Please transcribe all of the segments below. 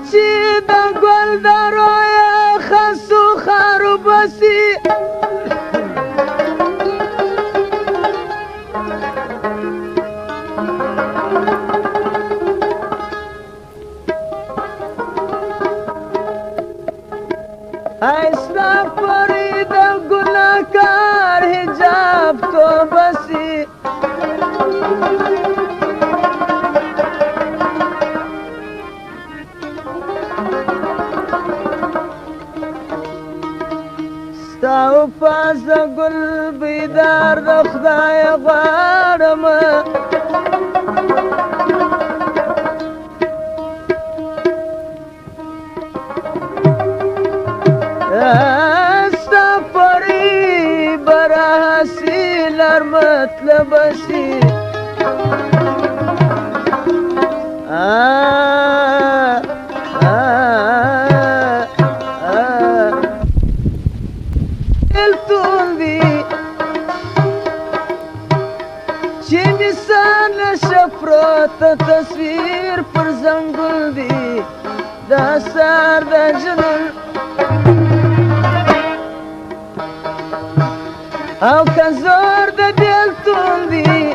چې د ګل د رویه خسو خارو بسي ایستا پری د ګناهکار حجاب تو بسي ستا و پاس د ګل بیدار د خدای غواړم ستا پری براسی لر مطلب سی تصویر پر زنګل دی دا سر د جنون او کزور د بیلتون دی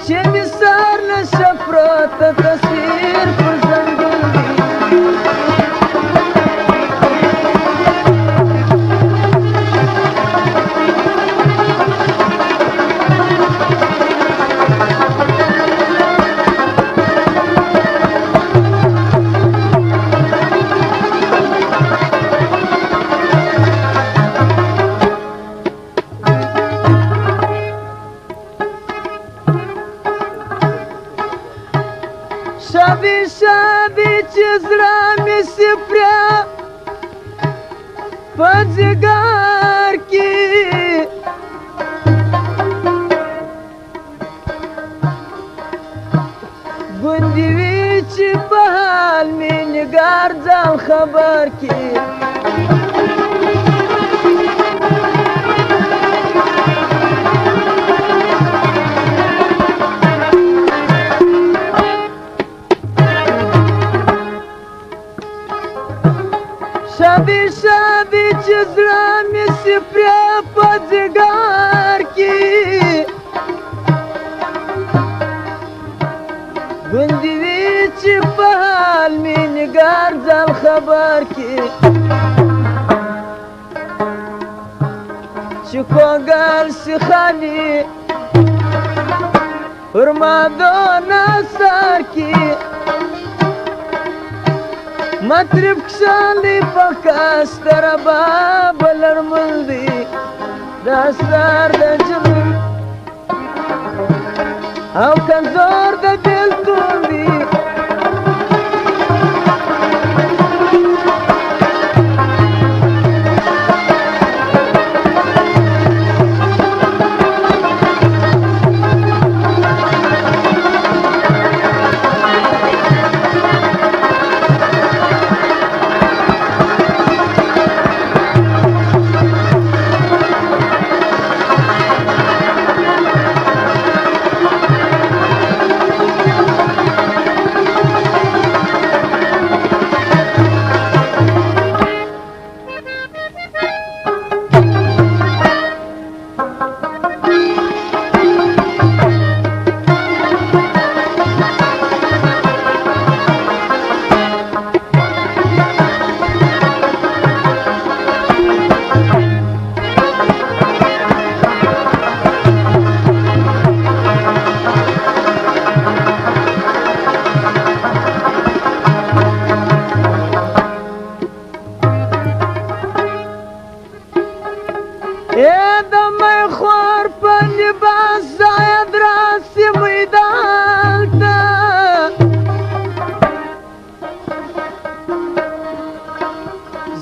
چې می سر نشه پروت تصویر پر زنګل دی شابی چې زړه مې سپریا په ځګر کې ګوندې وي چې په حال مې نګار ځان خبر کې شابی چې زړه مې سپریا په ځګر کې ګوندې وي چې په حال مې نګار ځان خبر کې چې کوګل سي خالي پر ما دونه سر کې مطرب کشاندی پاکستر باب لرمل دی دا سر دا جنون او کنزور دا بیلتون دی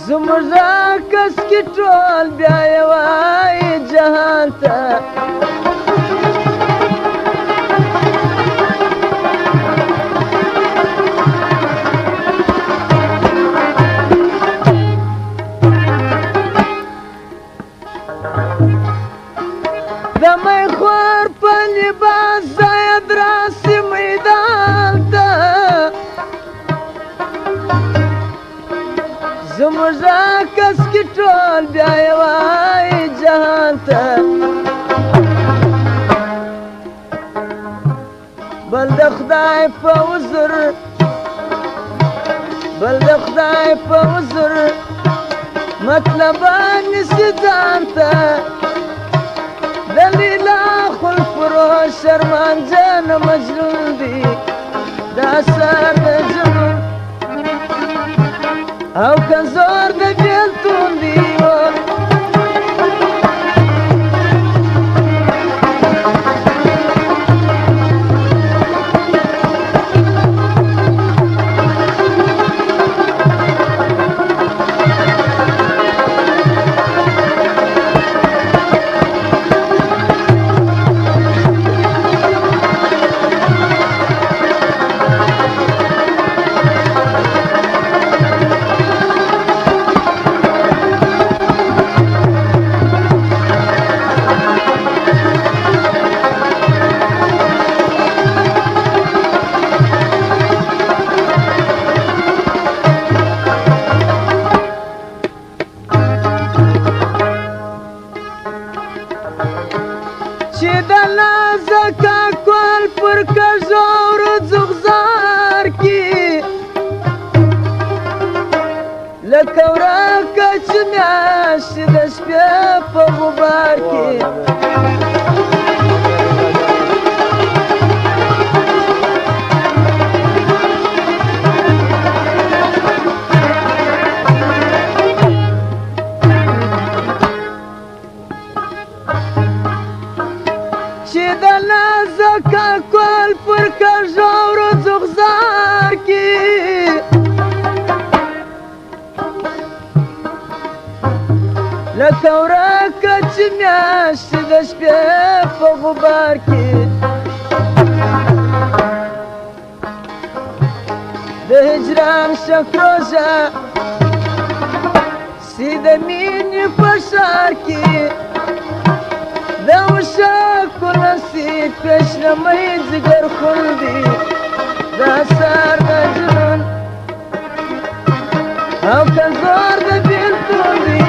زموږ کس کې ټول بیا یوای جهان ته د مې خور په لباس زاید راسي میدان ته کس کی ټول بیا یوای جهان ته بل د خدای په عذر بل د خدای په عذر مطلبان نسی ځان ته د لیلا خلفروش ارمان جان مجنون دی دا سر د جنون او که زور د بیلتون دی چې د نازکه کول پر کژور زغزار کې لکه ورکه چې میاشتې د شپې په غبار کې چې د نازکه کول پر کژور زغزار کې لکه ورکه چې میاشتې د شپې په غبار کې د هجران شکروژه سي د مینې په ښار کې د وشاکو نصیب پیشنمۍ ځګر خوندي دا سر د جنون او که زور د بیلتون دی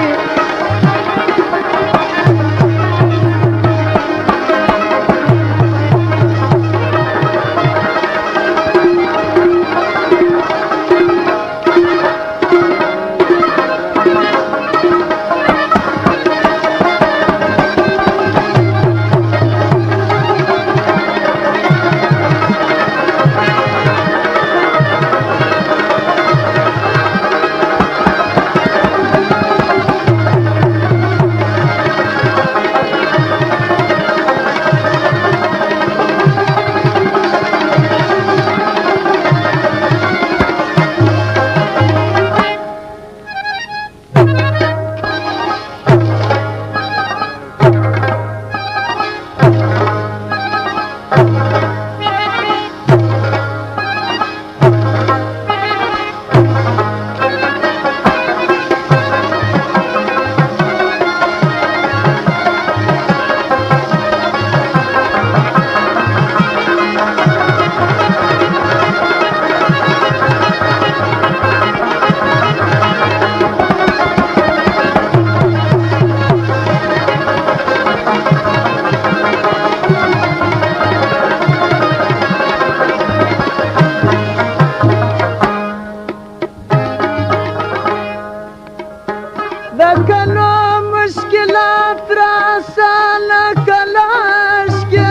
دکنو مشکلات را سالا کلاش کے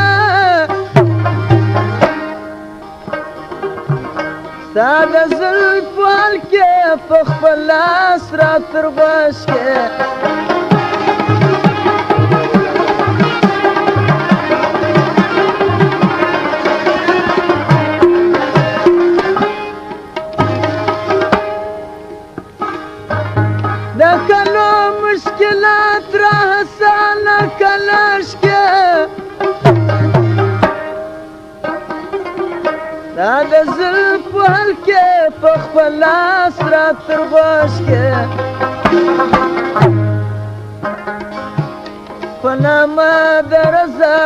ساده زلف وال کے پخپلاس را ترغوش کے دکنو مشکلات را سالا کلاش کے ساده زلف وال کے پخپلاس را ترغوش کے پنامه د رضا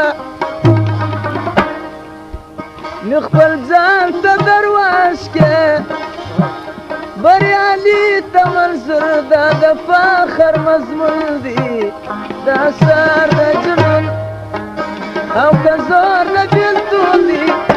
مخبل ځان ته درواش کې بریالي ته منظور دا د فخر مضمون دی دا سر د جنون او که زور د بېلتون دی